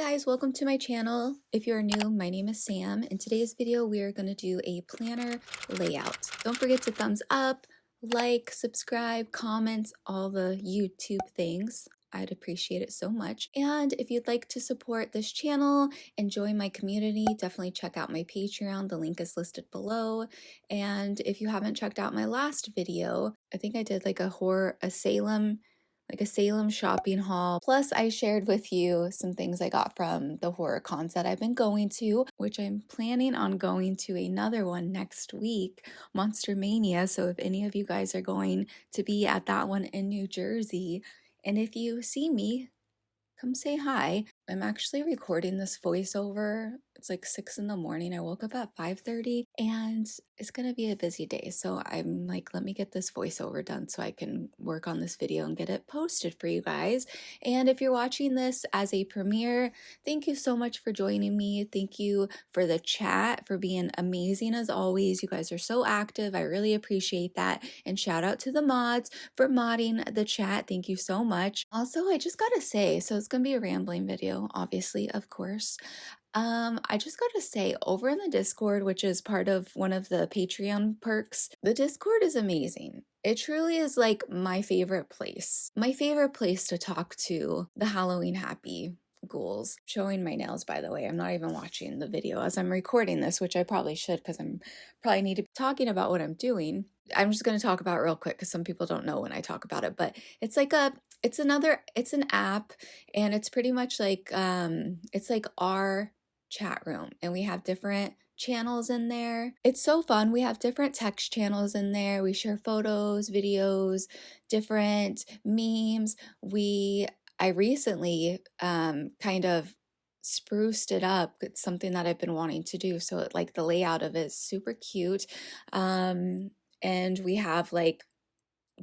guys, welcome to my channel. If you're new, my name is Sam. In today's video, we are going to do a planner layout. Don't forget to thumbs up, like, subscribe, comment, all the YouTube things. I'd appreciate it so much. And if you'd like to support this channel and join my community, definitely check out my Patreon. The link is listed below. And if you haven't checked out my last video, I think I did like a Salem shopping haul. Plus, I shared with you some things I got from the horror cons that I've been going to, which I'm planning on going to another one next week, Monster Mania. So if any of you guys are going to be at that one in New Jersey, and if you see me, come say hi. I'm actually recording this voiceover. It's like 6 in the morning. I woke up at 5:30 and it's gonna be a busy day. So I'm like, let me get this voiceover done so I can work on this video and get it posted for you guys. And if you're watching this as a premiere, thank you so much for joining me. Thank you for the chat, for being amazing as always. You guys are so active. I really appreciate that. And shout out to the mods for modding the chat. Thank you so much. Also, I just gotta say, so it's gonna be a rambling video, obviously, of course. I just gotta say, over in the Discord, which is part of one of the Patreon perks, the Discord is amazing. It truly is like my favorite place. My favorite place to talk to the Halloween happy ghouls. Showing my nails, by the way. I'm not even watching the video as I'm recording this, which I probably should because I'm probably need to be talking about what I'm doing. I'm just going to talk about it real quick because some people don't know when I talk about it, but it's like it's an app, and it's pretty much like it's like our chat room, and we have different channels in there. It's so fun. We have different text channels in there. We share photos, videos, different memes. I recently kind of spruced it up. It's something that I've been wanting to do. So like the layout of it is super cute. And we have like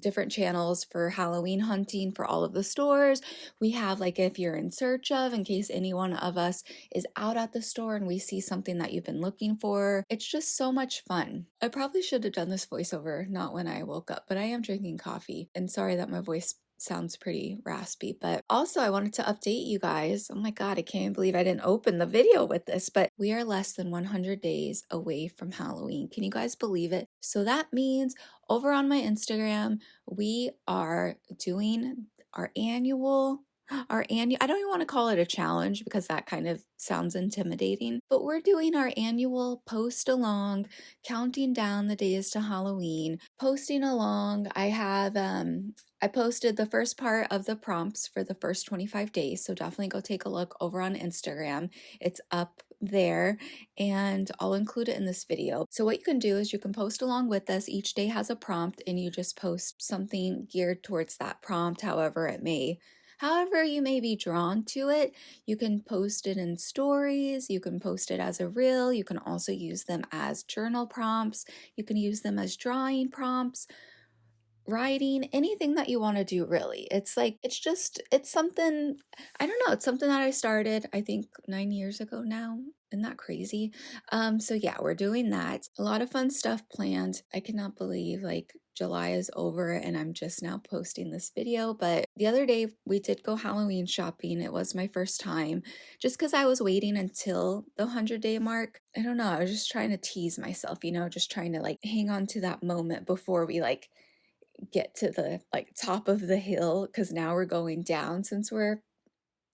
different channels for Halloween hunting for all of the stores. We have like if you're in search of, in case any one of us is out at the store and we see something that you've been looking for. It's just so much fun. I probably should have done this voiceover not when I woke up, but I am drinking coffee, and sorry that my voice sounds pretty raspy. But also I wanted to update you guys. Oh my god, I can't believe I didn't open the video with this, but we are less than 100 days away from Halloween. Can you guys believe it? So that means over on my Instagram, we are doing our annual, I don't even want to call it a challenge because that kind of sounds intimidating, but we're doing our annual post along, counting down the days to Halloween, posting along. I posted the first part of the prompts for the first 25 days, so definitely go take a look over on Instagram. It's up there, and I'll include it in this video. So what you can do is you can post along with us. Each day has a prompt, and you just post something geared towards that prompt, however you may be drawn to it. You can post it in stories, you can post it as a reel, you can also use them as journal prompts, you can use them as drawing prompts, writing, anything that you want to do, really. It's something, I don't know, it's something that I started, I think 9 years ago now. Isn't that crazy? So yeah, we're doing that. A lot of fun stuff planned. I cannot believe like July is over and I'm just now posting this video. But the other day we did go Halloween shopping. It was my first time, just because I was waiting until the 100-day mark. I don't know, I was just trying to tease myself, just trying to like hang on to that moment before we like get to the like top of the hill, because now we're going down since we're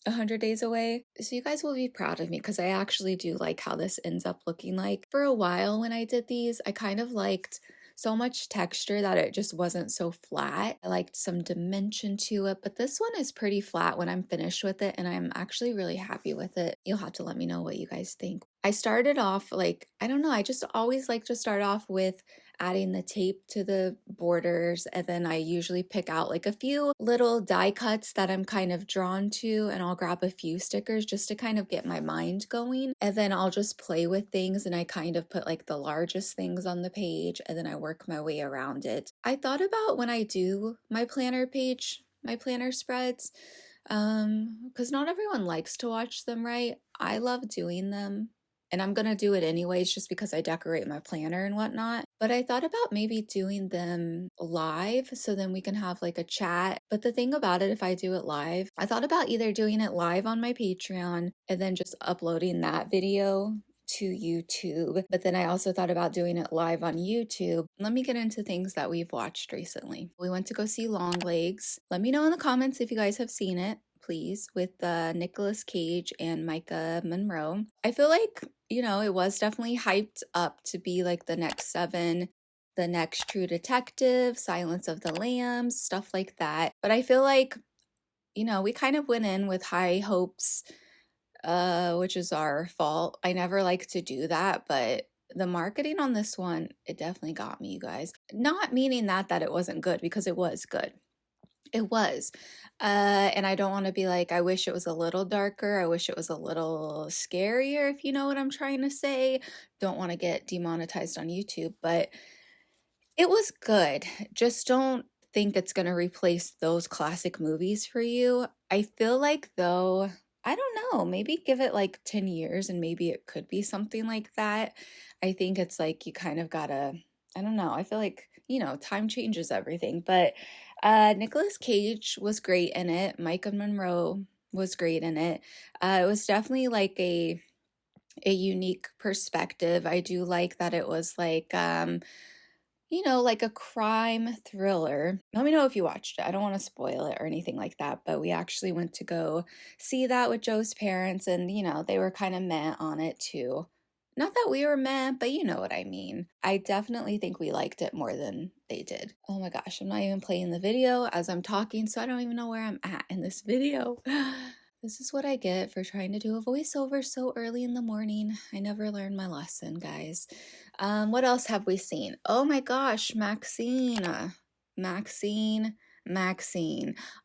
100 days away. So you guys will be proud of me because I actually do like how this ends up looking like. For a while when I did these, I kind of liked so much texture that it just wasn't so flat. I liked some dimension to it, but this one is pretty flat when I'm finished with it, and I'm actually really happy with it. You'll have to let me know what you guys think. I started off like, I don't know, I just always like to start off with adding the tape to the borders, and then I usually pick out like a few little die cuts that I'm kind of drawn to, and I'll grab a few stickers just to kind of get my mind going, and then I'll just play with things, and I kind of put like the largest things on the page, and then I work my way around it. I thought about when I do my planner page, my planner spreads, because not everyone likes to watch them, right? I love doing them. and I'm gonna do it anyways just because I decorate my planner and whatnot. But I thought about maybe doing them live so then we can have like a chat. But the thing about it, if I do it live, I thought about either doing it live on my Patreon and then just uploading that video to YouTube. But then I also thought about doing it live on YouTube. Let me get into things that we've watched recently. We went to go see Longlegs. Let me know in the comments if you guys have seen it, please, with Nicolas Cage and Micah Monroe. I feel like, you know, it was definitely hyped up to be like the next Seven, the next True Detective, Silence of the Lambs, stuff like that. But I feel like, you know, we kind of went in with high hopes, which is our fault. I never like to do that, but the marketing on this one, it definitely got me, you guys. Not meaning that it wasn't good, because it was good. It was. And I don't want to be like, I wish it was a little darker. I wish it was a little scarier, if you know what I'm trying to say. Don't want to get demonetized on YouTube, but it was good. Just don't think it's going to replace those classic movies for you. I feel like, though, I don't know, maybe give it like 10 years and maybe it could be something like that. I think it's like you kind of gotta, I don't know, I feel like, you know, time changes everything. But Nicolas Cage was great in it. Micah Monroe was great in it. It was definitely like a unique perspective. I do like that it was like you know, like a crime thriller. Let me know if you watched it. I don't want to spoil it or anything like that, but we actually went to go see that with Joe's parents, and, you know, they were kind of meh on it too. Not that we were meh, but you know what I mean. I definitely think we liked it more than they did. Oh my gosh, I'm not even playing the video as I'm talking, so I don't even know where I'm at in this video. This is what I get for trying to do a voiceover so early in the morning. I never learned my lesson, guys. What else have we seen? Oh my gosh, Maxxxine. Maxxxine.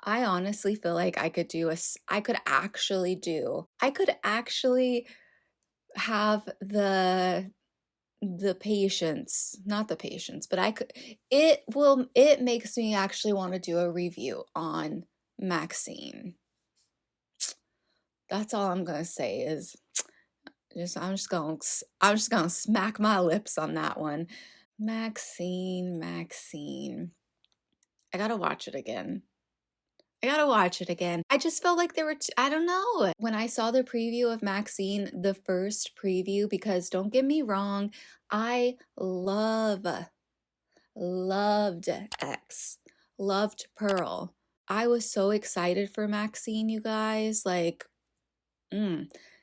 I honestly feel like I could do I could actually have the patience, not the patience, but it makes me actually want to do a review on Maxxxine. That's all I'm gonna say is I'm just gonna smack my lips on that one. Maxxxine. I gotta watch it again. I just felt like there were, I don't know. When I saw the preview of Maxxxine, the first preview, because don't get me wrong, I loved X, loved Pearl. I was so excited for Maxxxine, you guys. Like,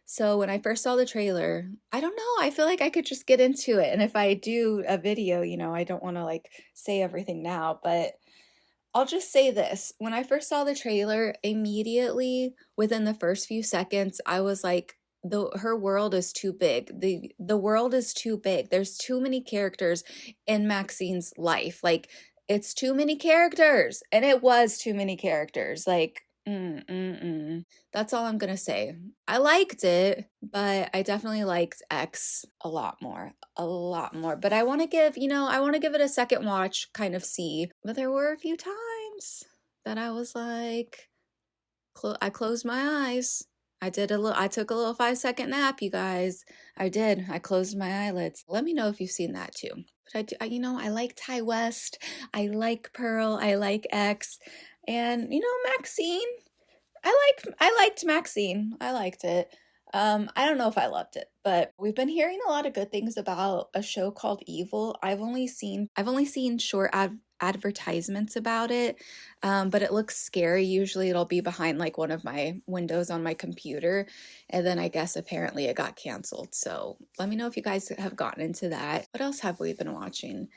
So when I first saw the trailer, I don't know, I feel like I could just get into it. And if I do a video, you know, I don't want to like say everything now, but I'll just say this. When I first saw the trailer, immediately within the first few seconds, I was like, her world is too big. The world is too big. There's too many characters in Maxxine's life. Like, it's too many characters. And it was too many characters. Like, that's all I'm gonna say. I liked it, but I definitely liked X a lot more. But I want to give, you know, I want to give it a second watch, kind of see. But there were a few times that I was like, I closed my eyes. I took a little 5-second nap, you guys. I did. I closed my eyelids. Let me know if you've seen that too. But you know, I like Ty West. I like Pearl. I like X. And, you know, Maxxxine. I liked Maxxxine. I liked it. I don't know if I loved it, but we've been hearing a lot of good things about a show called Evil. I've only seen short advertisements about it, but it looks scary. Usually it'll be behind like one of my windows on my computer, and then I guess apparently it got canceled. So let me know if you guys have gotten into that. What else have we been watching?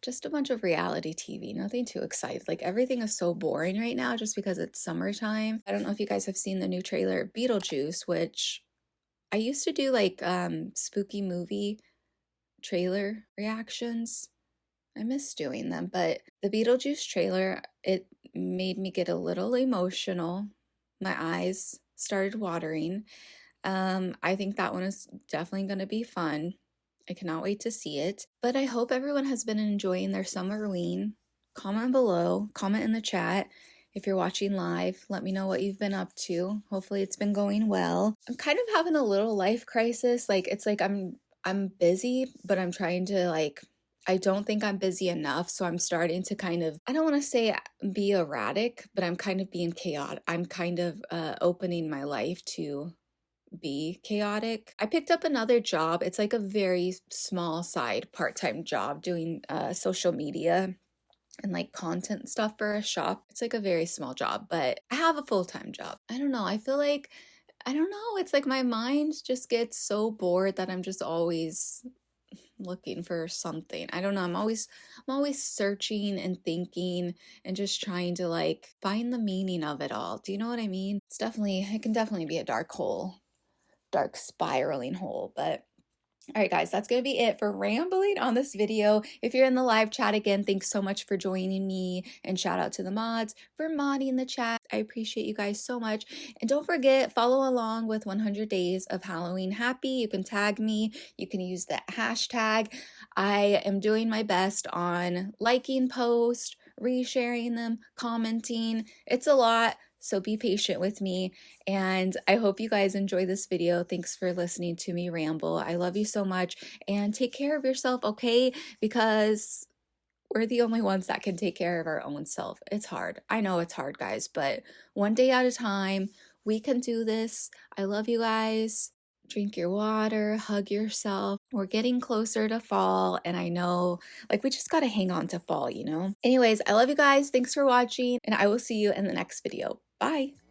Just a bunch of reality TV, nothing too exciting. Like, everything is so boring right now just because it's summertime. I don't know if you guys have seen the new trailer, Beetlejuice, which I used to do like spooky movie trailer reactions. I miss doing them, but the Beetlejuice trailer, it made me get a little emotional. My eyes started watering. I think that one is definitely going to be fun. I cannot wait to see it. But I hope everyone has been enjoying their Summerween. Comment below, comment in the chat If you're watching live, let me know what you've been up to. Hopefully it's been going well. I'm kind of having a little life crisis. Like it's like I'm busy, but I'm trying to like I don't think I'm busy enough, so I'm starting to kind of, I don't want to say be erratic, but I'm kind of being chaotic. I'm kind of opening my life to be chaotic. I picked up another job. It's like a very small side part-time job doing social media and like content stuff for a shop. It's like a very small job, but I have a full-time job. I don't know. I feel like, I don't know. It's like my mind just gets so bored that I'm just always looking for something. I don't know. I'm always searching and thinking and just trying to like find the meaning of it all. Do you know what I mean? It can definitely be a dark hole, dark spiraling hole, but all right, guys, that's going to be it for rambling on this video. If you're in the live chat again, thanks so much for joining me, and shout out to the mods for modding the chat. I appreciate you guys so much. And don't forget, follow along with 100 Days of Halloween Happy. You can tag me. You can use the hashtag. I am doing my best on liking posts, resharing them, commenting. It's a lot, so be patient with me. And I hope you guys enjoy this video. Thanks for listening to me ramble. I love you so much, and take care of yourself, okay? Because we're the only ones that can take care of our own self. It's hard. I know it's hard, guys, but one day at a time, we can do this. I love you guys. Drink your water, hug yourself. We're getting closer to fall, and I know, like, we just gotta hang on to fall, you know? Anyways, I love you guys. Thanks for watching, and I will see you in the next video. Bye.